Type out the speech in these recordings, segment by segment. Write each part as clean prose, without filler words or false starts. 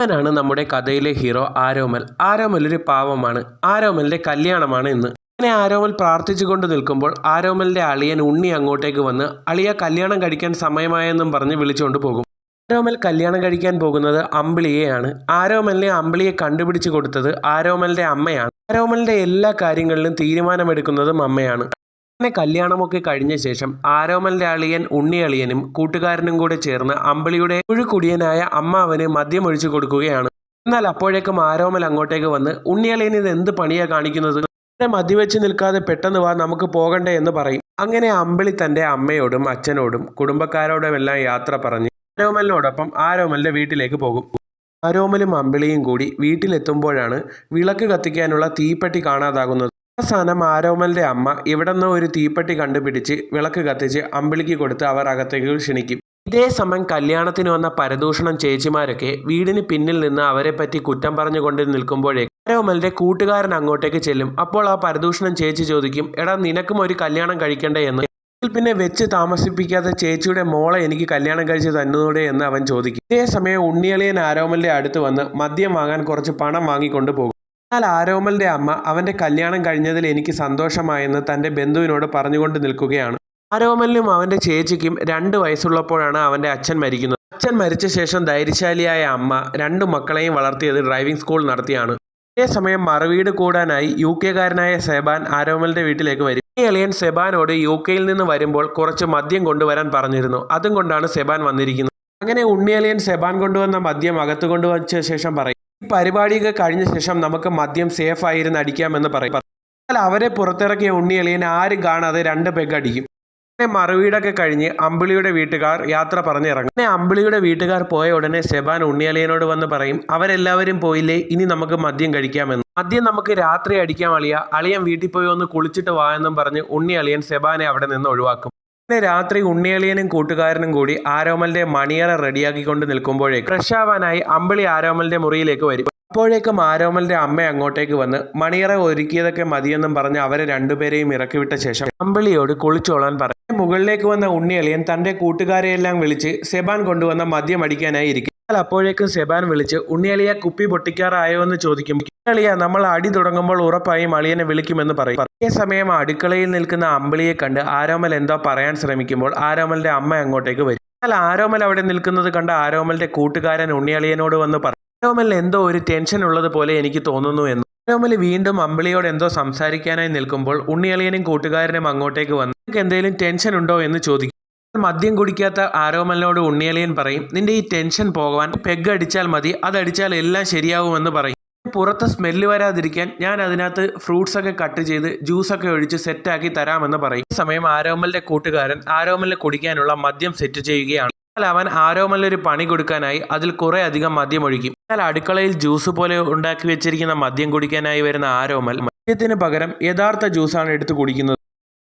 ഞാനാണ് നമ്മുടെ കഥയിലെ ഹീറോ ആരോമൽ. ആരോമൽ ഒരു പാവമാണ്. ആരോമലിന്റെ കല്യാണമാണ് ഇന്ന്. അങ്ങനെ ആരോമൽ പ്രാർത്ഥിച്ചുകൊണ്ട് നിൽക്കുമ്പോൾ ആരോമലിന്റെ അളിയൻ ഉണ്ണി അങ്ങോട്ടേക്ക് വന്ന് അളിയ കല്യാണം കഴിക്കാൻ സമയമായെന്നും പറഞ്ഞ് വിളിച്ചുകൊണ്ട് പോകും. ആരോമൽ കല്യാണം കഴിക്കാൻ പോകുന്നത് അമ്പിളിയെയാണ്. ആരോമലിനെ അമ്പിളിയെ കണ്ടുപിടിച്ചു കൊടുത്തത് ആരോമലിന്റെ അമ്മയാണ്. ആരോമലിന്റെ എല്ലാ കാര്യങ്ങളിലും തീരുമാനമെടുക്കുന്നതും അമ്മയാണ്. അങ്ങനെ കല്യാണമൊക്കെ കഴിഞ്ഞ ശേഷം ആരോമലിന്റെ അളിയൻ ഉണ്ണിയളിയനും കൂട്ടുകാരനും കൂടെ ചേർന്ന് അമ്പിളിയുടെ കുടിയനായ അമ്മാവന് മദ്യം ഒഴിച്ചു കൊടുക്കുകയാണ്. എന്നാൽ അപ്പോഴേക്കും ആരോമൽ അങ്ങോട്ടേക്ക് വന്ന് ഉണ്ണിയളിയൻ ഇത് എന്ത് പണിയാ കാണിക്കുന്നത്, മദ്യവെച്ച് നിൽക്കാതെ പെട്ടെന്ന് വാ, നമുക്ക് പോകണ്ടേ എന്ന് പറയും. അങ്ങനെ അമ്പിളി തന്റെ അമ്മയോടും അച്ഛനോടും കുടുംബക്കാരോടും എല്ലാം യാത്ര പറഞ്ഞ് ആരോമലിനോടൊപ്പം ആരോമലിന്റെ വീട്ടിലേക്ക് പോകും. ആരോമലും അമ്പിളിയും കൂടി വീട്ടിലെത്തുമ്പോഴാണ് വിളക്ക് കത്തിക്കാനുള്ള തീപ്പെട്ടി കാണാതാകുന്നത്. അവസാനം ആരോമലിന്റെ അമ്മ ഇവിടെ നിന്ന് ഒരു തീപ്പെട്ടി കണ്ടുപിടിച്ച് വിളക്ക് കത്തിച്ച് അമ്പിളിക്ക് കൊടുത്ത് അവർ അകത്തേക്ക് ക്ഷണിക്കും. ഇതേ സമയം കല്യാണത്തിന് വന്ന പരദൂഷണം ചേച്ചിമാരൊക്കെ വീടിന് പിന്നിൽ നിന്ന് അവരെ പറ്റി കുറ്റം പറഞ്ഞുകൊണ്ട് നിൽക്കുമ്പോഴേ ആരോമലിന്റെ കൂട്ടുകാരൻ അങ്ങോട്ടേക്ക് ചെല്ലും. അപ്പോൾ ആ പരദൂഷണം ചേച്ചി ചോദിക്കും, എടാ നിനക്കും ഒരു കല്യാണം കഴിക്കണ്ടേ എന്ന്. പിന്നെ വെച്ച് താമസിപ്പിക്കാതെ ചേച്ചിയുടെ മോളെ എനിക്ക് കല്യാണം കഴിച്ച് തന്നൂടെ എന്ന് അവൻ ചോദിക്കും. ഇതേ സമയം ഉണ്ണിയളിയൻ ആരോമലിന്റെ അടുത്ത് വന്ന് മദ്യം വാങ്ങാൻ കുറച്ച് പണം വാങ്ങിക്കൊണ്ടു പോകും. എന്നാൽ ആരോമലിന്റെ അമ്മ അവന്റെ കല്യാണം കഴിഞ്ഞതിൽ എനിക്ക് സന്തോഷമായെന്ന് തന്റെ ബന്ധുവിനോട് പറഞ്ഞുകൊണ്ട് നിൽക്കുകയാണ്. ആരോമലിനും അവന്റെ ചേച്ചിക്കും 2 വയസ്സുള്ളപ്പോഴാണ് അവന്റെ അച്ഛൻ മരിക്കുന്നത്. അച്ഛൻ മരിച്ച ശേഷം ധൈര്യശാലിയായ അമ്മ 2 മക്കളെയും വളർത്തിയത് ഡ്രൈവിംഗ് സ്കൂൾ നടത്തിയാണ്. അതേസമയം മറുവീട് കൂടാനായി UK കാരനായ സെബാൻ ആരോമലിന്റെ വീട്ടിലേക്ക് വരും. ഈ അളിയൻ സെബാനോട് UK നിന്ന് വരുമ്പോൾ കുറച്ച് മദ്യം കൊണ്ടുവരാൻ പറഞ്ഞിരുന്നു. അതും കൊണ്ടാണ് സെബാൻ വന്നിരിക്കുന്നത്. അങ്ങനെ ഉണ്ണിയളിയൻ സെബാൻ കൊണ്ടുവന്ന മദ്യം അകത്ത് കൊണ്ടുവച്ച ശേഷം പറയും, ഈ പരിപാടിയൊക്കെ കഴിഞ്ഞ ശേഷം നമുക്ക് മദ്യം സേഫ് ആയിരുന്ന് അടിക്കാമെന്ന് പറയും. എന്നാൽ അവരെ പുറത്തിറക്കിയ ഉണ്ണിയളിയൻ ആരും കാണാതെ 2 പെഗ് അടിക്കും. അങ്ങനെ മറുവീടൊക്കെ കഴിഞ്ഞ് അമ്പിളിയുടെ വീട്ടുകാർ യാത്ര പറഞ്ഞിറങ്ങും. അങ്ങനെ അമ്പിളിയുടെ വീട്ടുകാർ പോയ ഉടനെ സെബാൻ ഉണ്ണിയളിയനോട് വന്ന് പറയും, അവരെല്ലാവരും പോയില്ലേ, ഇനി നമുക്ക് മദ്യം കഴിക്കാമെന്ന്. മദ്യം നമുക്ക് രാത്രി അടിക്കാം അളിയ, അളിയൻ വീട്ടിൽ പോയി ഒന്ന് കുളിച്ചിട്ട് വാ എന്നും പറഞ്ഞ് ഉണ്ണിയളിയൻ സെബാനെ അവിടെ നിന്ന് ഒഴിവാക്കും. പിന്നെ രാത്രി ഉണ്ണിയളിയനും കൂട്ടുകാരനും കൂടി ആരോമലിന്റെ മണിയറ റെഡിയാക്കിക്കൊണ്ട് നിൽക്കുമ്പോഴേക്ക് ഫ്രഷ് ആവാനായി അമ്പിളി ആരോമലിന്റെ മുറിയിലേക്ക് വരും. അപ്പോഴേക്കും ആരോമലിന്റെ അമ്മ അങ്ങോട്ടേക്ക് വന്ന് മണിയറ ഒരുക്കിയതൊക്കെ മതിയെന്നും പറഞ്ഞ് അവരെ 2 പേരെയും ഇറക്കിവിട്ട ശേഷം അമ്പിളിയോട് കുളിച്ചോളാൻ പറയും. മുകളിലേക്ക് വന്ന ഉണ്ണിയളിയൻ തന്റെ കൂട്ടുകാരെയെല്ലാം വിളിച്ച് സെബാൻ കൊണ്ടുവന്ന മദ്യം അടിക്കാനായി ഇരിക്കും. അപ്പോഴേക്കും സെബാൻ വിളിച്ച് ഉണ്ണിയളിയ കുപ്പി പൊട്ടിക്കാറായോ എന്ന് ചോദിക്കും. ഉണ്ണിയളിയ നമ്മൾ അടി തുടങ്ങുമ്പോൾ ഉറപ്പായും അളിയനെ വിളിക്കുമെന്ന് പറയും. അതേസമയം അടുക്കളയിൽ നിൽക്കുന്ന അമ്പിളിയെ കണ്ട് ആരോമൽ എന്തോ പറയാൻ ശ്രമിക്കുമ്പോൾ ആരോമലിന്റെ അമ്മ അങ്ങോട്ടേക്ക് വരും. എന്നാൽ ആരോമൽ അവിടെ നിൽക്കുന്നത് കണ്ട് ആരോമലിന്റെ കൂട്ടുകാരൻ ഉണ്ണിയളിയനോട് വന്ന് പറയും, ആരോമലിന് എന്തോ ഒരു ടെൻഷൻ ഉള്ളത് പോലെ എനിക്ക് തോന്നുന്നു എന്ന്. ആരോമൽ വീണ്ടും അമ്പിളിയോട് എന്തോ സംസാരിക്കാനായി നിൽക്കുമ്പോൾ ഉണ്ണിയളിയനും കൂട്ടുകാരനും അങ്ങോട്ടേക്ക് വന്ന് നിങ്ങൾക്ക് എന്തെങ്കിലും ടെൻഷൻ ഉണ്ടോ എന്ന് ചോദിക്കും. മദ്യം കുടിക്കാത്ത ആരോമലിനോട് ഉണ്ണിയളിയൻ പറയും, നിന്റെ ഈ ടെൻഷൻ പോകാൻ പെഗ് അടിച്ചാൽ മതി, അതടിച്ചാൽ എല്ലാം ശരിയാവുമെന്ന് പറയും. പുറത്ത് സ്മെല്ല് വരാതിരിക്കാൻ ഞാൻ അതിനകത്ത് ഫ്രൂട്ട്സ് ഒക്കെ കട്ട് ചെയ്ത് ജ്യൂസൊക്കെ ഒഴിച്ച് സെറ്റാക്കി തരാമെന്ന് പറയും. ഈ സമയം ആരോമലിന്റെ കൂട്ടുകാരൻ ആരോമലിന് കുടിക്കാനുള്ള മദ്യം സെറ്റ് ചെയ്യുകയാണ്. എന്നാൽ അവൻ ആരോമലിനൊരു പണി കൊടുക്കാനായി അതിൽ കുറെ അധികം മദ്യം ഒഴിക്കും. എന്നാൽ അടുക്കളയിൽ ജ്യൂസ് പോലെ ഉണ്ടാക്കി വെച്ചിരിക്കുന്ന മദ്യം കുടിക്കാനായി വരുന്ന ആരോമൽ മദ്യത്തിന് പകരം യഥാർത്ഥ ജ്യൂസാണ് എടുത്ത് കുടിക്കുന്നത്.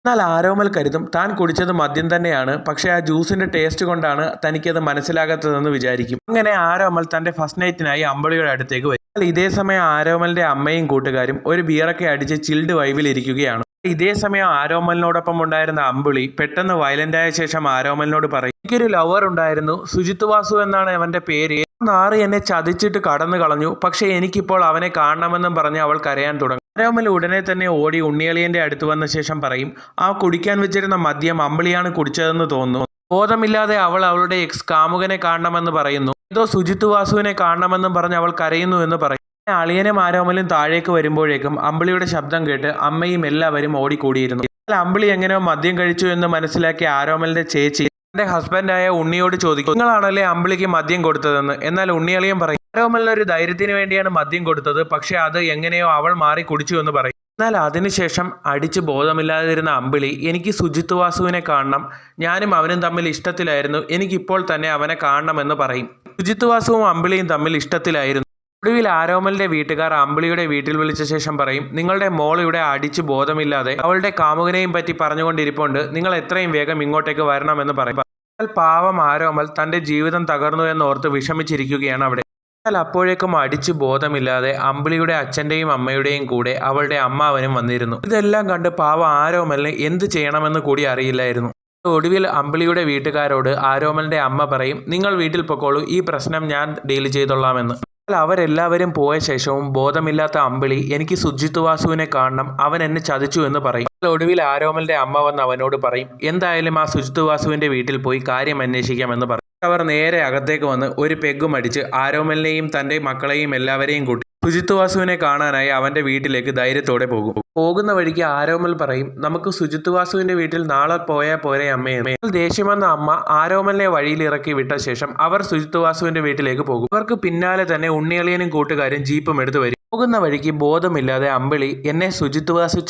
എന്നാൽ ആരോമൽ കരുതും താൻ കുടിച്ചത് മദ്യം തന്നെയാണ്, പക്ഷേ ആ ജ്യൂസിന്റെ ടേസ്റ്റ് കൊണ്ടാണ് തനിക്കത് മനസ്സിലാകാത്തതെന്ന് വിചാരിക്കും. അങ്ങനെ ആരോമൽ തന്റെ ഫസ്റ്റ് നൈറ്റിനായി അമ്പിളിയുടെ അടുത്തേക്ക് വരും. ഇതേ സമയം ആരോമലിന്റെ അമ്മയും കൂട്ടുകാരും ഒരു ബിയറൊക്കെ അടിച്ച് ചിൽഡ് വൈബിൽ ഇരിക്കുകയാണ്. ഇതേ സമയം ആരോമലിനോടൊപ്പം ഉണ്ടായിരുന്ന അമ്പിളി പെട്ടെന്ന് വയലന്റ് ആയ ശേഷം ആരോമലിനോട് പറയും, എനിക്കൊരു ലവർ ഉണ്ടായിരുന്നു, സുജിത് വാസു എന്നാണ് അവന്റെ പേര്. നാറി എന്നെ ചതിച്ചിട്ട് കടന്നു കളഞ്ഞു, പക്ഷെ എനിക്കിപ്പോൾ അവനെ കാണണമെന്നും പറഞ്ഞ് അവൾ കരയാൻ തുടങ്ങും. ആരോമൽ ഉടനെ തന്നെ ഓടി ഉണ്ണിയളിയന്റെ അടുത്ത് വന്ന ശേഷം പറയും, ആ കുടിക്കാൻ വെച്ചിരുന്ന മദ്യം അമ്പിളിയാണ് കുടിച്ചതെന്ന് തോന്നുന്നു. ബോധമില്ലാതെ അവൾ അവളുടെ എക്സ് കാമുകനെ കാണണമെന്ന് പറയുന്നു. ഏതോ സുജിത് വാസുവിനെ കാണണമെന്നും പറഞ്ഞ് അവൾ കരയുന്നു എന്ന് പറയും. അളിയനും ആരോമലും താഴേക്ക് വരുമ്പോഴേക്കും അമ്പിളിയുടെ ശബ്ദം കേട്ട് അമ്മയും എല്ലാവരും ഓടിക്കൂടിയിരുന്നു. എന്നാൽ അമ്പിളി എങ്ങനെയോ മദ്യം കഴിച്ചു എന്ന് മനസ്സിലാക്കിയ ആരോമലിന്റെ ചേച്ചി തന്റെ ഹസ്ബൻഡായ ഉണ്ണിയോട് ചോദിക്കും, നിങ്ങളാണല്ലേ അമ്പിളിക്ക് മദ്യം കൊടുത്തതെന്ന്. എന്നാൽ ഉണ്ണിയളിയൻ പറയും, ആരോമലിനൊരു ധൈര്യത്തിന് വേണ്ടിയാണ് മദ്യം കൊടുത്തത്, പക്ഷെ അത് എങ്ങനെയോ അവൾ മാറി കുടിച്ചു എന്ന് പറയും. എന്നാൽ അതിനുശേഷം അടിച്ച് ബോധമില്ലാതിരുന്ന അമ്പിളി, എനിക്ക് സുജിത് വാസുവിനെ കാണണം, ഞാനും അവനും തമ്മിൽ ഇഷ്ടത്തിലായിരുന്നു, എനിക്കിപ്പോൾ തന്നെ അവനെ കാണണമെന്ന് പറയും. സുജിത് വാസുവും അമ്പിളിയും തമ്മിൽ ഇഷ്ടത്തിലായിരുന്നു. ഒടുവിൽ ആരോമലിന്റെ വീട്ടുകാർ അമ്പിളിയുടെ വീട്ടിൽ വിളിച്ച ശേഷം പറയും, നിങ്ങളുടെ മോൾ ഇവിടെ അടിച്ച് ബോധമില്ലാതെ അവളുടെ കാമുകനെയും പറ്റി പറഞ്ഞുകൊണ്ടിരിപ്പുണ്ട്, നിങ്ങൾ എത്രയും വേഗം ഇങ്ങോട്ടേക്ക് വരണമെന്ന് പറയും. എന്നാൽ പാവം ആരോമൽ തന്റെ ജീവിതം തകർന്നു എന്നോർത്ത് വിഷമിച്ചിരിക്കുകയാണ് അവിടെ. എന്നാൽ അപ്പോഴേക്കും അടിച്ച് ബോധമില്ലാതെ അമ്പിളിയുടെ അച്ഛൻ്റെയും അമ്മയുടെയും കൂടെ അവളുടെ അമ്മാവനും വന്നിരുന്നു. ഇതെല്ലാം കണ്ട് പാവം ആരോമലിന് എന്ത് ചെയ്യണമെന്ന് കൂടി അറിയില്ലായിരുന്നു. ഒടുവിൽ അമ്പിളിയുടെ വീട്ടുകാരോട് ആരോമലിന്റെ അമ്മ പറയും, നിങ്ങൾ വീട്ടിൽ പൊക്കോളൂ, ഈ പ്രശ്നം ഞാൻ ഡീൽ ചെയ്തോളാമെന്ന്. എന്നാൽ അവരെല്ലാവരും പോയ ശേഷവും ബോധമില്ലാത്ത അമ്പിളി എനിക്ക് സുജിത് വാസുവിനെ കാണണം, അവൻ എന്നെ ചതിച്ചു എന്ന് പറയും. ഒടുവിൽ ആരോമലിന്റെ അമ്മ വന്ന് അവനോട് പറയും എന്തായാലും ആ സുജിത് വാസുവിന്റെ വീട്ടിൽ പോയി കാര്യം അന്വേഷിക്കാമെന്ന് പറയും. അവർ നേരെ അകത്തേക്ക് വന്ന് ഒരു പെഗ്ഗും അടിച്ച് ആരോമലിനെയും തന്റെ മക്കളെയും എല്ലാവരെയും കൂട്ടി സുജിത് വാസുവിനെ കാണാനായി അവന്റെ വീട്ടിലേക്ക് ധൈര്യത്തോടെ പോകും. പോകുന്ന വഴിക്ക് ആരോമൽ പറയും നമുക്ക് സുജിത് വാസുവിന്റെ വീട്ടിൽ നാളെ പോയാൽ പോരെ അമ്മയെ. ദേഷ്യം വന്ന അമ്മ ആരോമലിനെ വഴിയിൽ ഇറക്കി വിട്ട ശേഷം അവർ സുജിത് വാസുവിന്റെ വീട്ടിലേക്ക് പോകും. അവർക്ക് പിന്നാലെ തന്നെ ഉണ്ണിയളിയനും കൂട്ടുകാരും ജീപ്പും എടുത്തു വരും. പോകുന്ന വഴിക്ക് ബോധമില്ലാതെ അമ്പിളി എന്നെ സുജിത് വാസു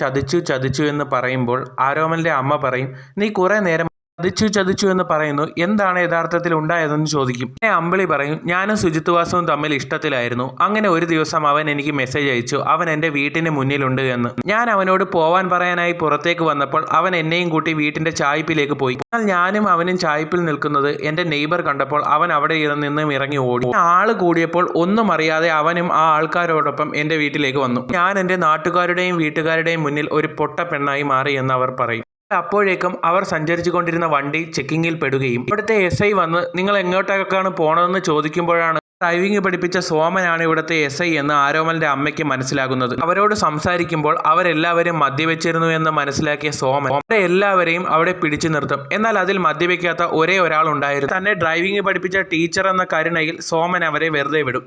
ചതിച്ചു എന്ന് പറയുമ്പോൾ ആരോമലിന്റെ അമ്മ പറയും നീ കുറെ നേരം ചതിച്ചു എന്ന് പറയുന്നു, എന്താണ് യഥാർത്ഥത്തിൽ ഉണ്ടായതെന്ന് ചോദിക്കും. അമ്പിളി പറയും ഞാനും സുജിത് വാസുവും തമ്മിൽ ഇഷ്ടത്തിലായിരുന്നു. അങ്ങനെ ഒരു ദിവസം അവൻ എനിക്ക് മെസ്സേജ് അയച്ചു അവൻ എൻ്റെ വീട്ടിന് മുന്നിലുണ്ട് എന്ന്. ഞാൻ അവനോട് പോവാൻ പറയാനായി പുറത്തേക്ക് വന്നപ്പോൾ അവൻ എന്നെയും കൂട്ടി വീട്ടിന്റെ ചായ്പിലേക്ക് പോയി. എന്നാൽ ഞാനും അവനും ചായ്പിൽ നിൽക്കുന്നത് എൻ്റെ നെയ്ബർ കണ്ടപ്പോൾ അവൻ അവിടെ നിന്നും ഇറങ്ങി ഓടി. ആള് കൂടിയപ്പോൾ ഒന്നും അറിയാതെ അവനും ആ ആൾക്കാരോടൊപ്പം എൻ്റെ വീട്ടിലേക്ക് വന്നു. ഞാൻ എൻ്റെ നാട്ടുകാരുടെയും വീട്ടുകാരുടെയും മുന്നിൽ ഒരു പൊട്ട പെണ്ണായി മാറി എന്ന് അവർ പറയും. അപ്പോഴേക്കും അവർ സഞ്ചരിച്ചു കൊണ്ടിരുന്ന വണ്ടി ചെക്കിങ്ങിൽ പെടുകയും ഇവിടുത്തെ SI വന്ന് നിങ്ങൾ എങ്ങോട്ടേക്കാണ് പോണതെന്ന് ചോദിക്കുമ്പോഴാണ് ഡ്രൈവിംഗ് പഠിപ്പിച്ച സോമനാണ് ഇവിടുത്തെ SI എന്ന് ആരോമലിന്റെ അമ്മയ്ക്ക് മനസ്സിലാകുന്നത്. അവരോട് സംസാരിക്കുമ്പോൾ അവരെല്ലാവരും മദ്യവെച്ചിരുന്നു എന്ന് മനസ്സിലാക്കിയ സോമൻ അവരെ എല്ലാവരെയും അവിടെ പിടിച്ചു നിർത്തും. എന്നാൽ അതിൽ മദ്യവെക്കാത്ത ഒരേ ഒരാൾ ഉണ്ടായിരുന്നു. തന്നെ ഡ്രൈവിംഗ് പഠിപ്പിച്ച ടീച്ചർ എന്ന കരുണയിൽ സോമൻ അവരെ വെറുതെ വിടും.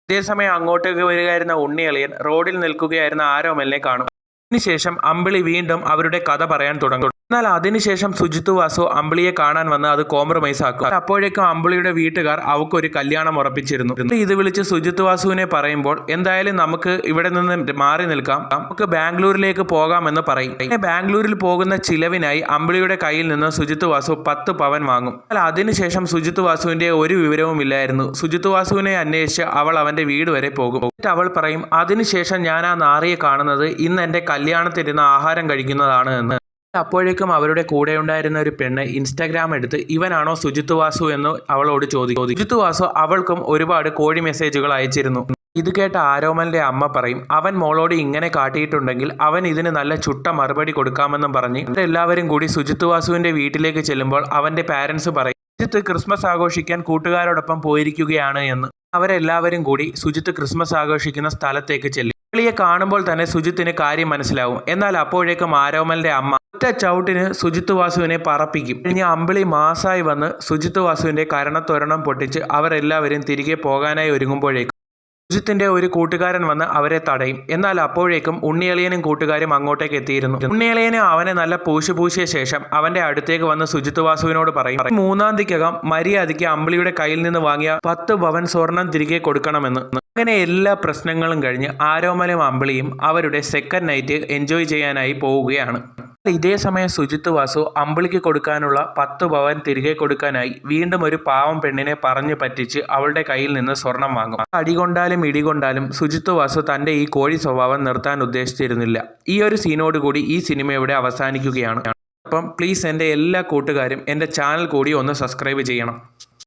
അതേസമയം അങ്ങോട്ടേക്ക് വരികയായിരുന്ന ഉണ്ണിയളിയൻ റോഡിൽ നിൽക്കുകയായിരുന്ന ആരോമലിനെ കാണും. അതിനുശേഷം അമ്പിളി വീണ്ടും അവരുടെ കഥ പറയാൻ തുടങ്ങും. എന്നാൽ അതിനുശേഷം സുജിത് വാസു അമ്പിളിയെ കാണാൻ വന്ന് അത് കോംപ്രമൈസ് ആക്കും. അപ്പോഴേക്കും അമ്പിളിയുടെ വീട്ടുകാർ അവൾക്കൊരു കല്യാണം ഉറപ്പിച്ചിരുന്നു. ഇത് വിളിച്ച് സുജിത് വാസുവിനെ പറയുമ്പോൾ എന്തായാലും നമുക്ക് ഇവിടെ നിന്ന് മാറി നിൽക്കാം, നമുക്ക് ബാംഗ്ലൂരിലേക്ക് പോകാമെന്ന് പറയും. ബാംഗ്ലൂരിൽ പോകുന്ന ചിലവിനായി അമ്പിളിയുടെ കയ്യിൽ നിന്ന് സുജിത് വാസു 10 പവൻ വാങ്ങും. എന്നാൽ അതിനുശേഷം സുജിത് വാസുവിന്റെ ഒരു വിവരവും ഇല്ലായിരുന്നു. സുജിത് വാസുവിനെ അന്വേഷിച്ച് അവൾ അവന്റെ വീട് വരെ പോകും. അവൾ പറയും അതിനുശേഷം ഞാൻ ആ നാറിയെ കാണുന്നത് ഇന്ന് എന്റെ കല്യാണത്തിരുന്ന് ആഹാരം കഴിക്കുന്നതാണ് എന്ന്. അപ്പോഴേക്കും അവരുടെ കൂടെയുണ്ടായിരുന്ന ഒരു പെണ്ണ് ഇൻസ്റ്റാഗ്രാം എടുത്ത് ഇവനാണോ സുജിത് വാസു എന്ന് അവളോട് ചോദിക്കും. സുജിത് വാസു അവൾക്കും ഒരുപാട് കോഴി മെസ്സേജുകൾ അയച്ചിരുന്നു. ഇത് കേട്ട ആരോമലിന്റെ അമ്മ പറയും അവൻ മോളോട് ഇങ്ങനെ കാട്ടിയിട്ടുണ്ടെങ്കിൽ അവൻ ഇതിന് നല്ല ചുട്ട മറുപടി കൊടുക്കാമെന്നും പറഞ്ഞ് എല്ലാവരും കൂടി സുജിത് വാസുവിന്റെ വീട്ടിലേക്ക് ചെല്ലുമ്പോൾ അവന്റെ പാരന്റ്സ് പറയും സുജിത്ത് ക്രിസ്മസ് ആഘോഷിക്കാൻ കൂട്ടുകാരോടൊപ്പം പോയിരിക്കുകയാണ് എന്ന്. അവരെല്ലാവരും കൂടി സുജിത്ത് ക്രിസ്മസ് ആഘോഷിക്കുന്ന സ്ഥലത്തേക്ക് ചെല്ലും. അമ്പിളിയെ കാണുമ്പോൾ തന്നെ സുജിത്തിന് കാര്യം മനസ്സിലാവും. എന്നാൽ അപ്പോഴേക്കും ആരോമലിന്റെ അമ്മ ഒറ്റ ചവിട്ടിന് സുജിത് വാസുവിനെ പറപ്പിക്കും. കഴിഞ്ഞ അമ്പിളി മാസായി വന്ന് സുജിത് വാസുവിന്റെ കരണത്തൊരണം പൊട്ടിച്ച് അവരെല്ലാവരും തിരികെ പോകാനായി ഒരുങ്ങുമ്പോഴേക്കും സുജിത്തിന്റെ ഒരു കൂട്ടുകാരൻ വന്ന് അവരെ തടയും. എന്നാൽ അപ്പോഴേക്കും ഉണ്ണിയളിയനും കൂട്ടുകാരും അങ്ങോട്ടേക്ക് എത്തിയിരുന്നു. ഉണ്ണിയളിയനും അവനെ നല്ല പൂശിയ ശേഷം അവന്റെ അടുത്തേക്ക് വന്ന് സുജിത് വാസുവിനോട് പറയും 3-ാം തീയതിക്കകം മര്യാദയ്ക്ക് അമ്പിളിയുടെ കയ്യിൽ നിന്ന് വാങ്ങിയ 10 പവൻ സ്വർണം തിരികെ കൊടുക്കണമെന്ന്. അങ്ങനെ എല്ലാ പ്രശ്നങ്ങളും കഴിഞ്ഞ് ആരോമലും അമ്പിളിയും അവരുടെ സെക്കൻഡ് നൈറ്റ് എൻജോയ് ചെയ്യാനായി പോവുകയാണ്. ഇതേ സമയം സുജിത് വാസു അമ്പിളിക്ക് കൊടുക്കാനുള്ള 10 പവൻ തിരികെ കൊടുക്കാനായി വീണ്ടും ഒരു പാവം പെണ്ണിനെ പറഞ്ഞു പറ്റിച്ച് അവളുടെ കയ്യിൽ നിന്ന് സ്വർണം വാങ്ങും. അടികൊണ്ടാലും ഇടികൊണ്ടാലും സുജിത് വാസു തന്റെ ഈ കോഴി സ്വഭാവം നിർത്താൻ ഉദ്ദേശിച്ചിരുന്നില്ല. ഈ ഒരു സീനോടുകൂടി ഈ സിനിമ ഇവിടെ അവസാനിക്കുകയാണ്. അപ്പം പ്ലീസ് എൻ്റെ എല്ലാ കൂട്ടുകാരും എൻ്റെ ചാനൽ കൂടി ഒന്ന് സബ്സ്ക്രൈബ് ചെയ്യണം.